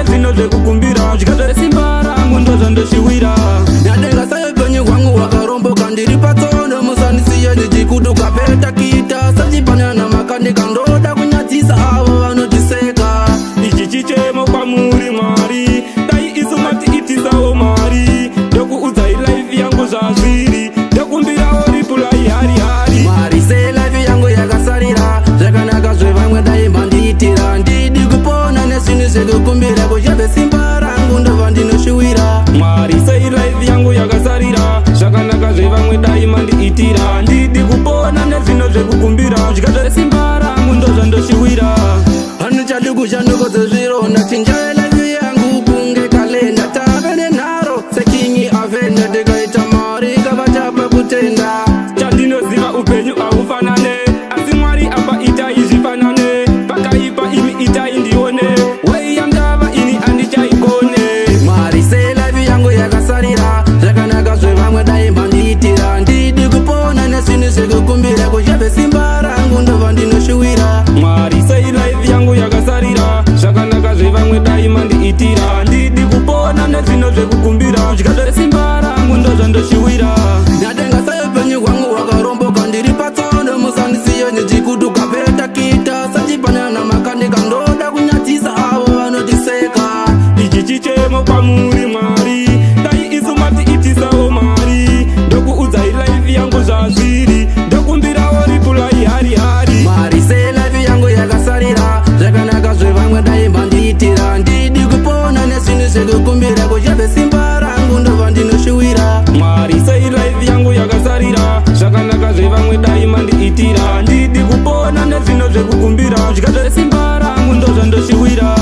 nezvino zvekukumbira zvikazvare simba rangu ndozvandoshiwira nyadenga sayepenyu kwangu wakaromboka ndiri patsono musanisiye ndichikuduka petakita sachipanana makandika ndoda kunyadzisa avo vanotiseka ichi chichemo kwamuri Mwari dai isu matiitisawo mari ndokuudzai life yangu zvazviri ndokumbirawo ripulai hari hari Mwari sei life yangu yakasarira zvakanaka zvevamwe dai mandiitira ndidi kupona nezvinhu zvekukumbira kuchave simba rangu ndobva ndinoshuwira Mwari sei life yangu yakasarira zvakanaka zvevamwe dai mandiitira ndidi kupona nezvino zvekukumbira zvikazvare simba rangu ndozvandoshiwira handichadi kushanduko dzezvironda tinjaya life yangu kunge kalenda tave nenharo sekingi avenda tikaita mari kavachapa kutenda chandinoziva upenyu ahufanane asi Mwari apa itai zvifanane pakaipa imi itai ndione wei yangava ini andichaikone Mwari sei life yangu yakasarira zvakanaka zvevamwe dai mandiitira ndidi kupona nezvinhu zvekukumbira kuchave simba rangu ndobva ndinoshuwira Mwari sei life yangu yakasarira zvakanaka zvevamwe dai mandiitira ndidi kupona nezvino zvekukumbira zvikazvare simba rangu ndozvandoshiwira nyadenga sayepenyu kwangu wakaromboka ndiri patsono musandisiye ndichikuduka petakita sachipanana makandika ndoda kunyadzisa avo vanotiseka ichi chichemo kwamuri Mwari dai isu matiitisawo mari ndokuudzai life yangu zvazviri ndokumbirawo ripulai hari hari Mwari sei life yangu yakasarira zvakanaka zvevamwe dai mandiitira ndidi kupona nezvinhu zvekukumbira kuchave simba rangu ndobva ndinoshuwira Mwari sei life yangu yakasarira zvakanaka zvevamwe dai mandiitira ndidi kupona nezvino zvekukumbira zvikazvare simba rangu ndozvandoshiwira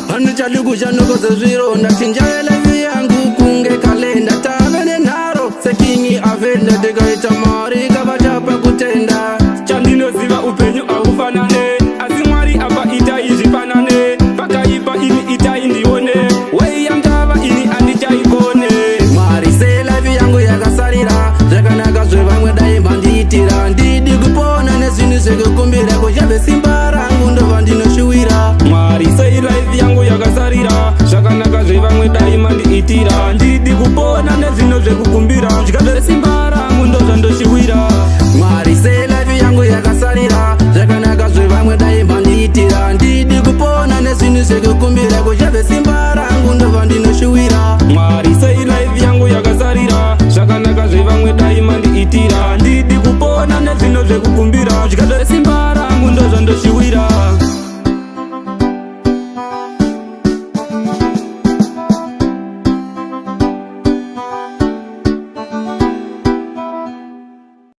handichadi kushanduko dzezvironda tinjaya life yangu kunge kalenda tave nenharo sekingi avenda tikaita mari kavachapa kutenda chandinoziva upenyu ahufanane asi Mwari apa itai zvifanane pakaipa imi itai ndione wei yangava ini andichaikone Mwari sei life yangu yakasarira zvakanaka zvevamwe dai mandiitira ndidi kupona nezvinhu zvekukumbira kuchave simba rangu ndobva ndinoshuwira Mwari sei life yangu yakasarira zvakanaka zvevamwe dai mandiitira ndidi kupona nezvino zvekukumbira zvikazvare simba